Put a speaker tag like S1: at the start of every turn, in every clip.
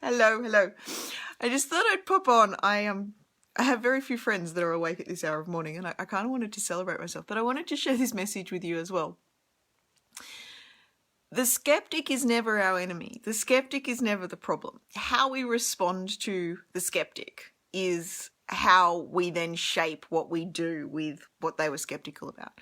S1: Hello. I just thought I'd pop on. I have very few friends that are awake at this hour of morning, and I kind of wanted to celebrate myself, but I wanted to share this message with you as well. The skeptic is never our enemy. The skeptic is never the problem. How we respond to the skeptic is how we then shape what we do with what they were skeptical about.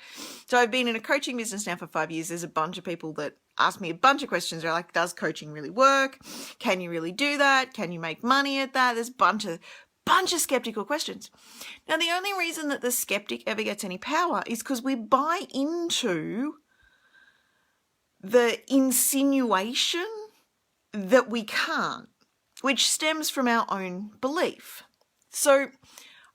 S1: So I've been in a coaching business now for 5 years. There's a bunch of people that ask me a bunch of questions. They're like, does coaching really work? Can you really do that? Can you make money at that? There's a bunch of skeptical questions. Now, the only reason that the skeptic ever gets any power is because we buy into the insinuation that we can't, which stems from our own belief. So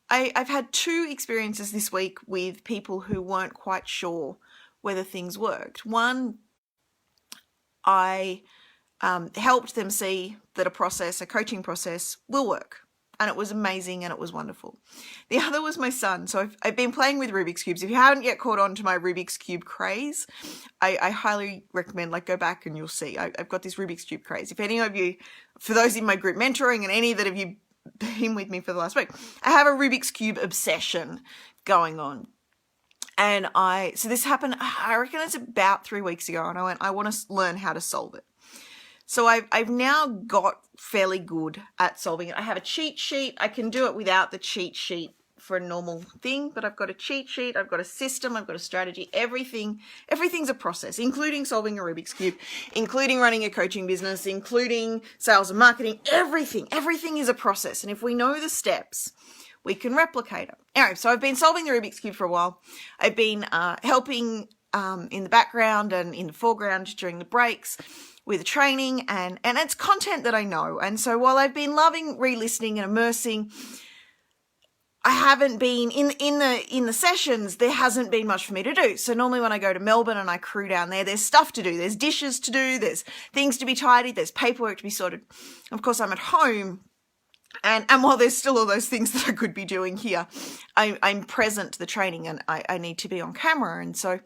S1: I've had 2 experiences this week with people who weren't quite sure whether things worked. One, I helped them see that a coaching process will work. And it was amazing and it was wonderful. The other was my son. So I've been playing with Rubik's Cubes. If you haven't yet caught on to my Rubik's Cube craze, I highly recommend, go back and you'll see. I've got this Rubik's Cube craze. If any of you, for those in my group mentoring and any that have you been with me for the last week, I have a Rubik's Cube obsession going on. And so this happened, I reckon it's about 3 weeks ago, and I went, I want to learn how to solve it. So I've now got fairly good at solving it. I have a cheat sheet. I can do it without the cheat sheet for a normal thing, but I've got a cheat sheet. I've got a system. I've got a strategy. Everything's a process, including solving a Rubik's Cube, including running a coaching business, including sales and marketing. Everything is a process. And if we know the steps, we can replicate it. Anyway, so I've been solving the Rubik's Cube for a while. I've been helping in the background and in the foreground during the breaks with training, and it's content that I know. And so while I've been loving re-listening and immersing, I haven't been in the sessions, there hasn't been much for me to do. So normally when I go to Melbourne and I crew down there's stuff to do. There's dishes to do, there's things to be tidied, there's paperwork to be sorted. Of course, I'm at home, and while there's still all those things that I could be doing here, I'm present to the training, and I need to be on camera. And so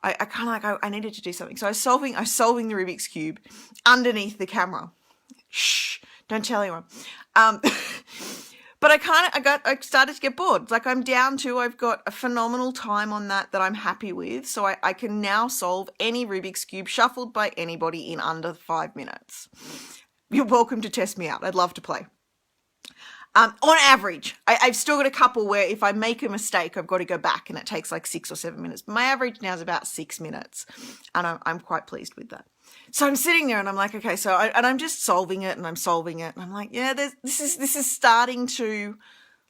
S1: I kind of I needed to do something. So I was solving the Rubik's Cube underneath the camera. Shh, don't tell anyone. But I started to get bored. I've got a phenomenal time on that I'm happy with. So I can now solve any Rubik's Cube shuffled by anybody in under 5 minutes. You're welcome to test me out. I'd love to play. On average, I've still got a couple where if I make a mistake, I've got to go back and it takes 6 or 7 minutes. My average now is about 6 minutes, and I'm quite pleased with that. So I'm sitting there and I'm like, okay, I'm just solving it, and I'm solving it, and I'm like, yeah, this is starting to,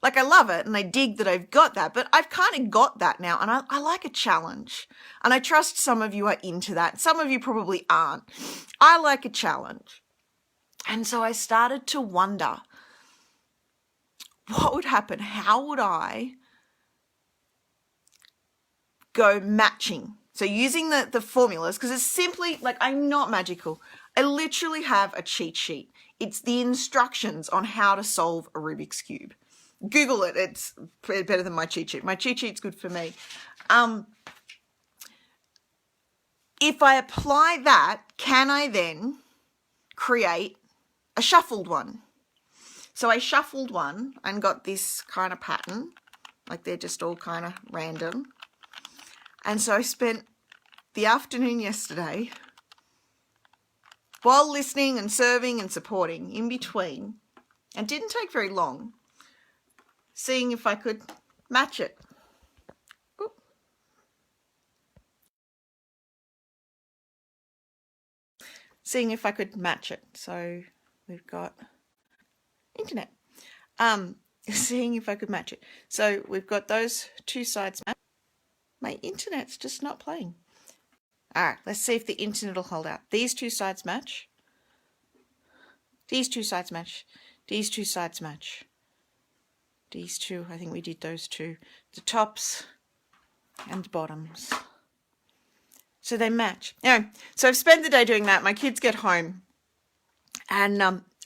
S1: I love it, and I dig that I've got that, but I've kind of got that now, and I like a challenge, and I trust some of you are into that. Some of you probably aren't. I like a challenge, and so I started to wonder, what would happen? How would I go matching? So using the formulas, because it's simply, I'm not magical. I literally have a cheat sheet. It's the instructions on how to solve a Rubik's Cube. Google it. It's better than my cheat sheet. My cheat sheet's good for me. If I apply that, can I then create a shuffled one? So I shuffled one and got this kind of pattern, they're just all kind of random. And so I spent the afternoon yesterday, while listening and serving and supporting in between, and didn't take very long, seeing if I could match it. Oop. Seeing if I could match it. So we've got internet. Seeing if I could match it. So we've got those 2 sides matched. My internet's just not playing. All right, let's see if the internet will hold out. These 2 sides match. These 2 sides match. These 2 sides match. These 2, I think we did those 2. The tops and the bottoms. So they match. Anyway, so I've spent the day doing that. My kids get home, and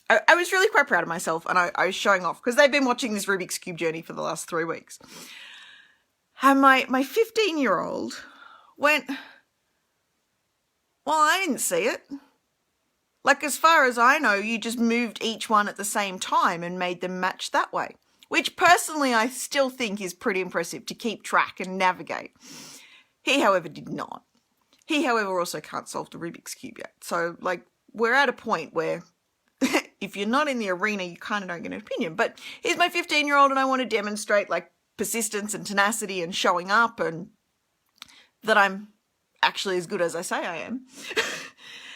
S1: I was really quite proud of myself, and I was showing off because they've been watching this Rubik's Cube journey for the last 3 weeks. And my 15-year-old went, well, I didn't see it. Like, as far as I know, you just moved each one at the same time and made them match that way, which personally I still think is pretty impressive to keep track and navigate. He, however, did not. He, however, also can't solve the Rubik's Cube yet. So, like, we're at a point where if you're not in the arena, you kind of don't get an opinion. But here's my 15-year-old and I want to demonstrate, like, persistence and tenacity and showing up and that I'm actually as good as I say I am.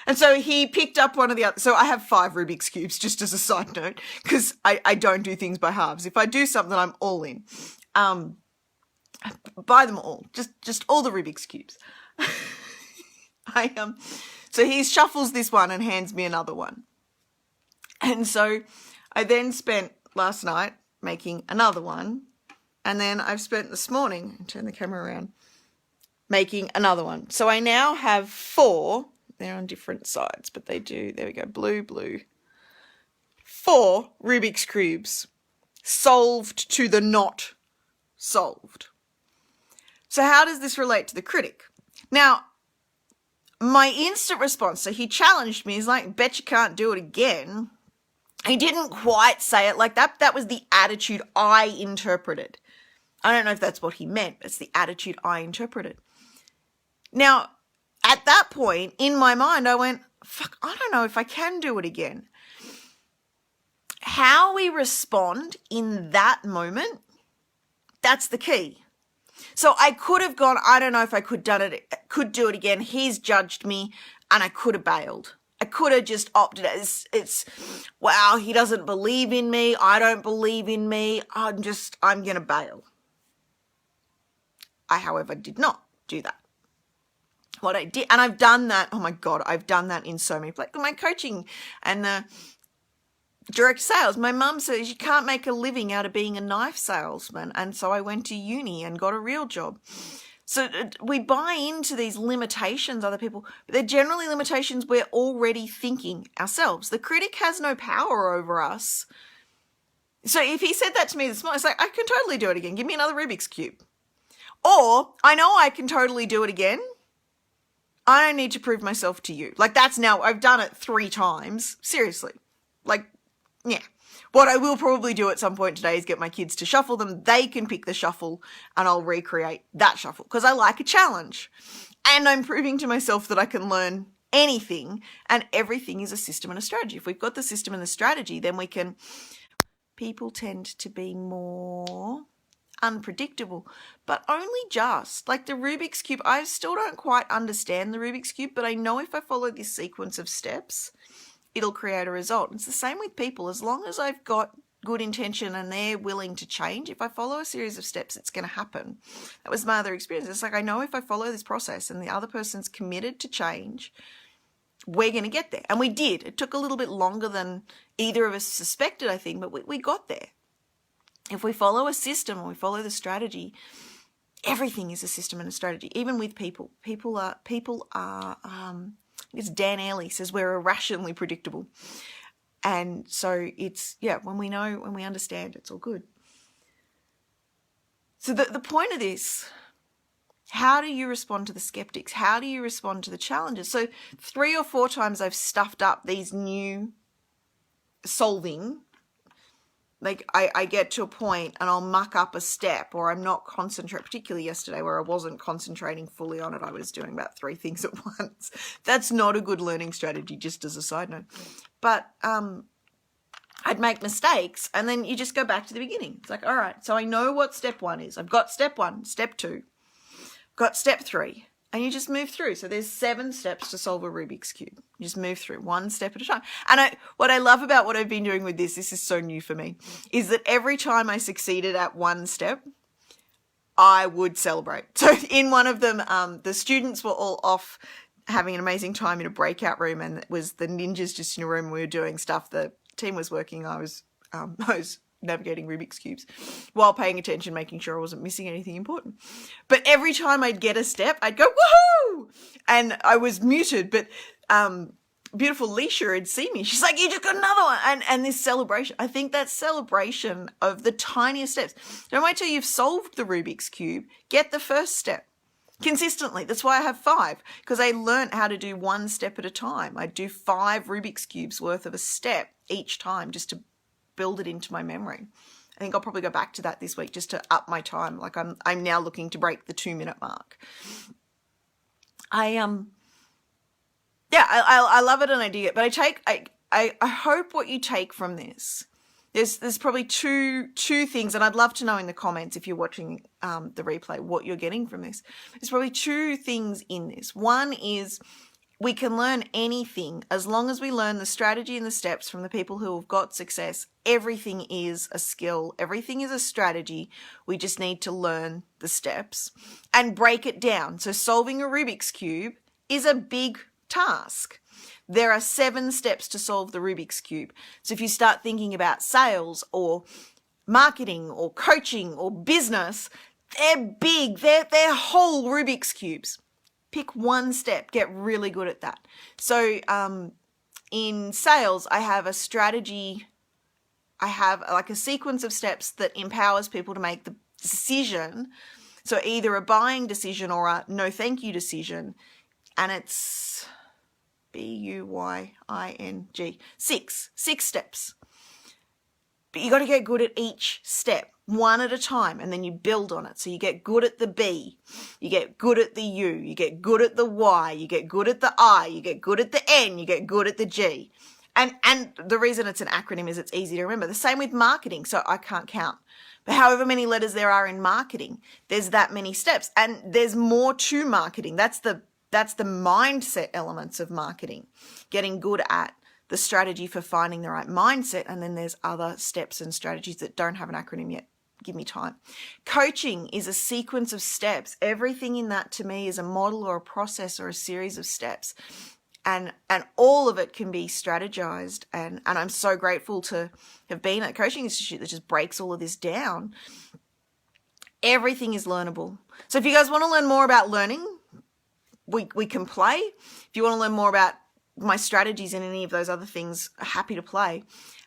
S1: And so he picked up one of the other. So I have 5 Rubik's Cubes, just as a side note, because I don't do things by halves. If I do something, I'm all in. Buy them all, just all the Rubik's Cubes. So he shuffles this one and hands me another one. And so I then spent last night making another one. And then I've spent this morning, turn the camera around, making another one. So I now have 4. They're on different sides, but they do. There we go. Blue, blue. 4 Rubik's Cubes solved to the not solved. So how does this relate to the critic? Now, my instant response, so he challenged me. He's like, bet you can't do it again. He didn't quite say it like that. That was the attitude I interpreted. I don't know if that's what he meant. It's the attitude I interpreted. Now, at that point, in my mind, I went, fuck, I don't know if I can do it again. How we respond in that moment, that's the key. So I could have gone, I don't know if I could do it again. He's judged me and I could have bailed. I could have just opted. It's wow, he doesn't believe in me. I don't believe in me. I'm going to bail. I, however, did not do that. What I did, and I've done that, oh my God, I've done that in so many, like my coaching and the direct sales. My mum says you can't make a living out of being a knife salesman. And so I went to uni and got a real job. So we buy into these limitations, other people, but they're generally limitations we're already thinking ourselves. The critic has no power over us. So if he said that to me this morning, it's like, I can totally do it again. Give me another Rubik's Cube. Or I know I can totally do it again. I don't need to prove myself to you. Like, that's now, I've done it 3 times. Seriously. Like, yeah. What I will probably do at some point today is get my kids to shuffle them. They can pick the shuffle and I'll recreate that shuffle because I like a challenge. And I'm proving to myself that I can learn anything and everything is a system and a strategy. If we've got the system and the strategy, then we can... People tend to be more unpredictable, but only just. Like the Rubik's Cube, I still don't quite understand the Rubik's Cube, but I know if I follow this sequence of steps, it'll create a result. It's the same with people. As long as I've got good intention and they're willing to change, if I follow a series of steps, it's going to happen. That was my other experience. It's like, I know if I follow this process and the other person's committed to change, we're going to get there. And we did. It took a little bit longer than either of us suspected, I think, but we got there. If we follow a system and we follow the strategy, everything is a system and a strategy, even with people. People are it's Dan Airley says we're irrationally predictable. And so it's, yeah, when we know, when we understand, it's all good. So the point of this, how do you respond to the skeptics? How do you respond to the challenges? So 3 or 4 times I've stuffed up these new solving. Like I get to a point and I'll muck up a step or I'm not concentrating, particularly yesterday where I wasn't concentrating fully on it. I was doing about 3 things at once. That's not a good learning strategy, just as a side note. But I'd make mistakes and then you just go back to the beginning. It's like, all right, so I know what step 1 is. I've got step 1, step 2, got step 3. And you just move through. So there's 7 steps to solve a Rubik's Cube. You just move through one step at a time. And what I love about what I've been doing with this is so new for me, is that every time I succeeded at one step, I would celebrate. So in one of them, the students were all off having an amazing time in a breakout room, and it was the ninjas just in a room. We were doing stuff. The team was working. I was navigating Rubik's Cubes while paying attention, making sure I wasn't missing anything important. But every time I'd get a step, I'd go, woohoo! And I was muted, but beautiful Leisha had seen me. She's like, you just got another one. And this celebration, I think that celebration of the tiniest steps. Don't wait till you've solved the Rubik's Cube. Get the first step. consistently. That's why I have 5, because I learned how to do one step at a time. I do 5 Rubik's Cubes worth of a step each time just to build it into my memory. I think I'll probably go back to that this week just to up my time. Like I'm now looking to break the 2-minute mark. I love it and I dig it. But I hope what you take from this. There's probably two things, and I'd love to know in the comments if you're watching the replay what you're getting from this. There's probably 2 things in this. One is we can learn anything as long as we learn the strategy and the steps from the people who have got success. Everything is a skill. Everything is a strategy. We just need to learn the steps and break it down. So solving a Rubik's Cube is a big task. There are 7 steps to solve the Rubik's Cube. So if you start thinking about sales or marketing or coaching or business, they're big. They're whole Rubik's Cubes. Pick one step. Get really good at that. So in sales, I have a strategy. I have like a sequence of steps that empowers people to make the decision. So either a buying decision or a no thank you decision. And it's BUYING. 6 steps. But you got to get good at each step, one at a time, and then you build on it. So you get good at the B, you get good at the U, you get good at the Y, you get good at the I, you get good at the N, you get good at the G. And the reason it's an acronym is it's easy to remember. The same with marketing, so I can't count. But however many letters there are in marketing, there's that many steps. And there's more to marketing. That's the mindset elements of marketing, getting good at the strategy for finding the right mindset. And then there's other steps and strategies that don't have an acronym yet. Give me time. Coaching is a sequence of steps. Everything in that to me is a model or a process or a series of steps. And all of it can be strategized. And I'm so grateful to have been at a coaching institute that just breaks all of this down. Everything is learnable. So if you guys want to learn more about learning, we can play. If you want to learn more about my strategies and any of those other things, I'm happy to play.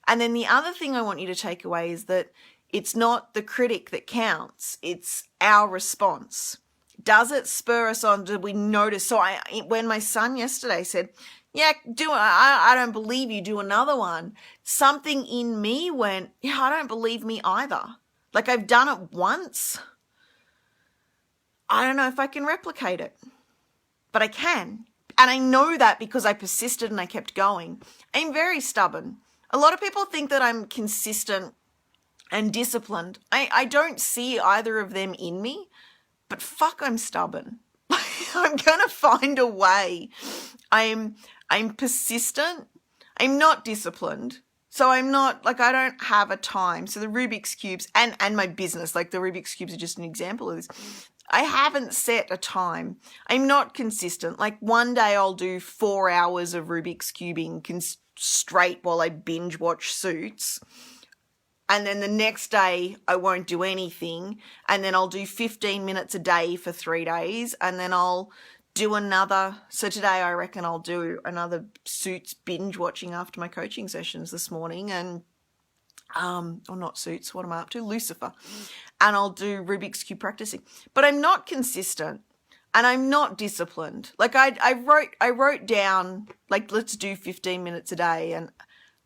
S1: And then the other thing I want you to take away is that it's not the critic that counts. It's our response. Does it spur us on? Do we notice? So when my son yesterday said, yeah, I don't believe you, do another one. Something in me went, yeah, I don't believe me either. Like I've done it once. I don't know if I can replicate it, but I can. And I know that because I persisted and I kept going. I'm very stubborn. A lot of people think that I'm consistent and disciplined. I don't see either of them in me, but fuck, I'm stubborn. I'm going to find a way. I'm persistent. I'm not disciplined. So I'm not, like, I don't have a time. So the Rubik's Cubes and my business, like the Rubik's Cubes are just an example of this. I haven't set a time. I'm not consistent. Like one day I'll do 4 hours of Rubik's Cubing straight while I binge watch Suits. And then the next day I won't do anything. And then I'll do 15 minutes a day for 3 days. And then I'll do another. So today I reckon I'll do another Suits binge watching after my coaching sessions this morning. And or not Suits, what am I up to? Lucifer. And I'll do Rubik's Cube practicing. But I'm not consistent and I'm not disciplined. Like I wrote down, like, let's do 15 minutes a day, and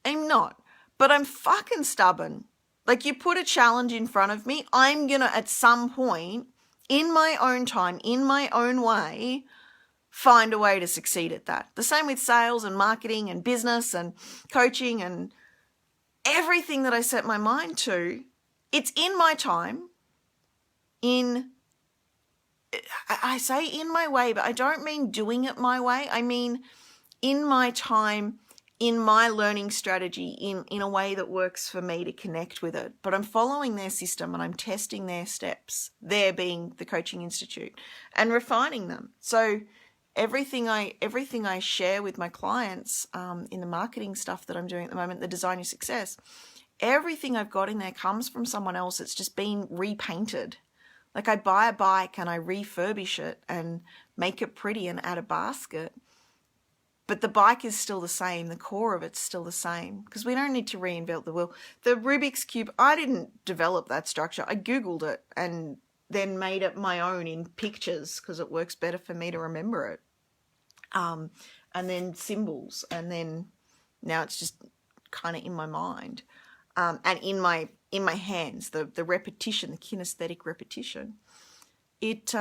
S1: I'm not. But I'm fucking stubborn. Like, you put a challenge in front of me, I'm gonna at some point, in my own time, in my own way, find a way to succeed at that. The same with sales and marketing and business and coaching and everything that I set my mind to. It's in my time, I say in my way, but I don't mean doing it my way. I mean in my time, in my learning strategy, in a way that works for me to connect with it. But I'm following their system and I'm testing their steps, there being the Coaching Institute, and refining them. So everything I share with my clients in the marketing stuff that I'm doing at the moment, the Design Your Success, everything I've got in there comes from someone else. It's just been repainted. Like I buy a bike and I refurbish it and make it pretty and add a basket. But the bike is still the same. The core of it's still the same because we don't need to reinvent the wheel. The Rubik's Cube, I didn't develop that structure. I Googled it and then made it my own in pictures because it works better for me to remember it. And then symbols, and then now it's just kind of in my mind, and in my hands. The repetition, the kinesthetic repetition, it's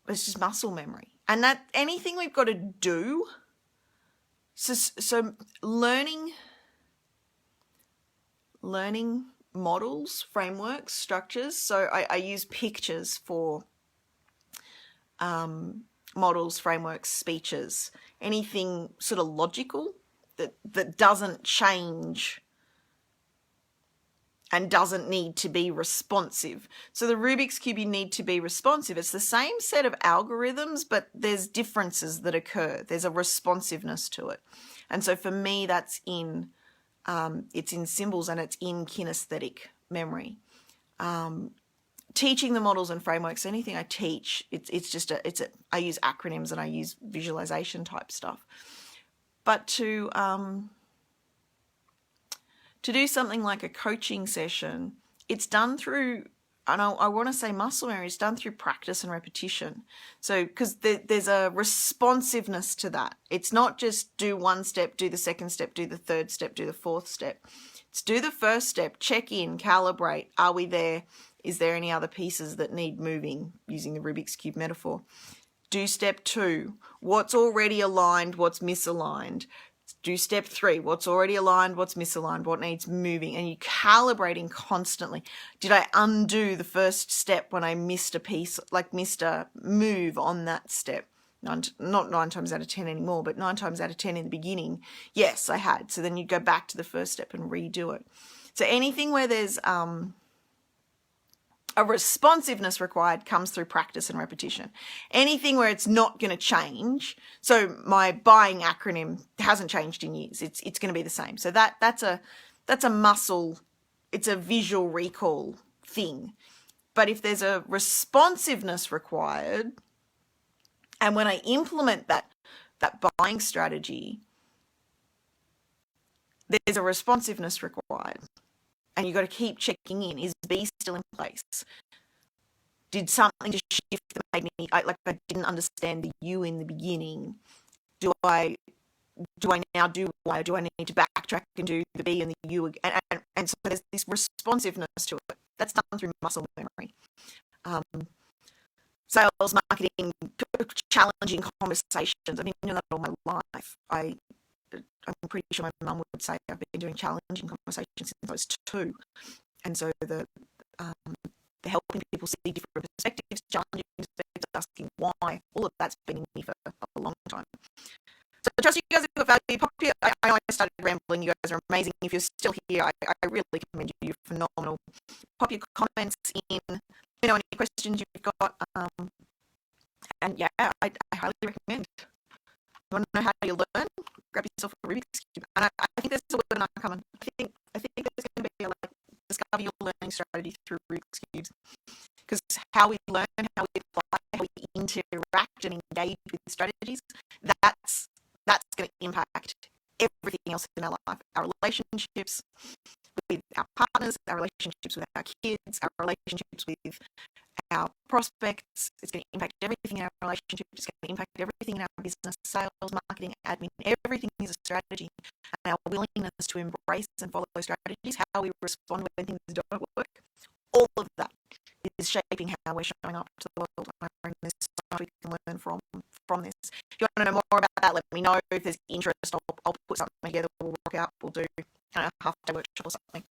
S1: just muscle memory, and that anything we've got to do. So learning models, frameworks, structures. So I use pictures for models, frameworks, speeches, anything sort of logical that doesn't change and doesn't need to be responsive. So the Rubik's Cube, you need to be responsive. It's the same set of algorithms, but there's differences that occur. There's a responsiveness to it. And so for me, that's it's in symbols and it's in kinesthetic memory. Teaching the models and frameworks, anything I teach, I use acronyms and I use visualization type stuff. But to do something like a coaching session, it's done through, and I want to say muscle memory, it's done through practice and repetition. So, because there's a responsiveness to that. It's not just do one step, do the second step, do the third step, do the fourth step. It's do the first step, check in, calibrate. Are we there? Is there any other pieces that need moving, using the Rubik's Cube metaphor? Do step 2. What's already aligned? What's misaligned? Do step 3. What's already aligned? What's misaligned? What needs moving? And you're calibrating constantly. Did I undo the first step when I missed a piece, like missed a move on that step? Not 9 times out of 10 anymore, but 9 times out of 10 in the beginning, yes, I had. So then you go back to the first step and redo it. So anything where there's a responsiveness required comes through practice and repetition. Anything where it's not going to change, so my buying acronym hasn't changed in years, it's going to be the same. So that's a muscle, it's a visual recall thing. But if there's a responsiveness required, and when I implement that buying strategy, there's a responsiveness required. And you've got to keep checking in. Is B still in place? Did something just shift that made me, I didn't understand the U in the beginning? Do I now do Y? Do I need to backtrack and do the B and the U again? And so there's this responsiveness to it. That's done through muscle memory. Sales, marketing, challenging conversations. I've been doing that all my life. I'm pretty sure my mum would say I've been doing challenging conversations since I was 2. And so the helping people see different perspectives, challenging perspectives, asking why, all of that's been in me for a long time. So I trust you guys have got value. I know I started rambling. You guys are amazing. If you're still here, I really commend you. You're phenomenal. Pop your comments in. Any questions you've got. And yeah, I highly recommend. You want to know how you learn? Grab yourself a Rubik's Cube. And I think there's a webinar coming. I think there's going to be discover your learning strategy through Rubik's Cubes. Because how we learn, how we apply, how we interact and engage with strategies, that's going to impact everything else in our life. Our relationships with our partners, our relationships with our kids, our relationships with our prospects. It's going to impact everything in our relationship. It's going to impact everything in our business, sales, marketing, admin. Everything is a strategy. And our willingness to embrace and follow strategies, how we respond when things don't work, all of that is shaping how we're showing up to the world. And there's so much we can learn from this. If you want to know more about that, let me know. If there's interest, I'll put something together. We'll work out. We'll do a half-day workshop or something.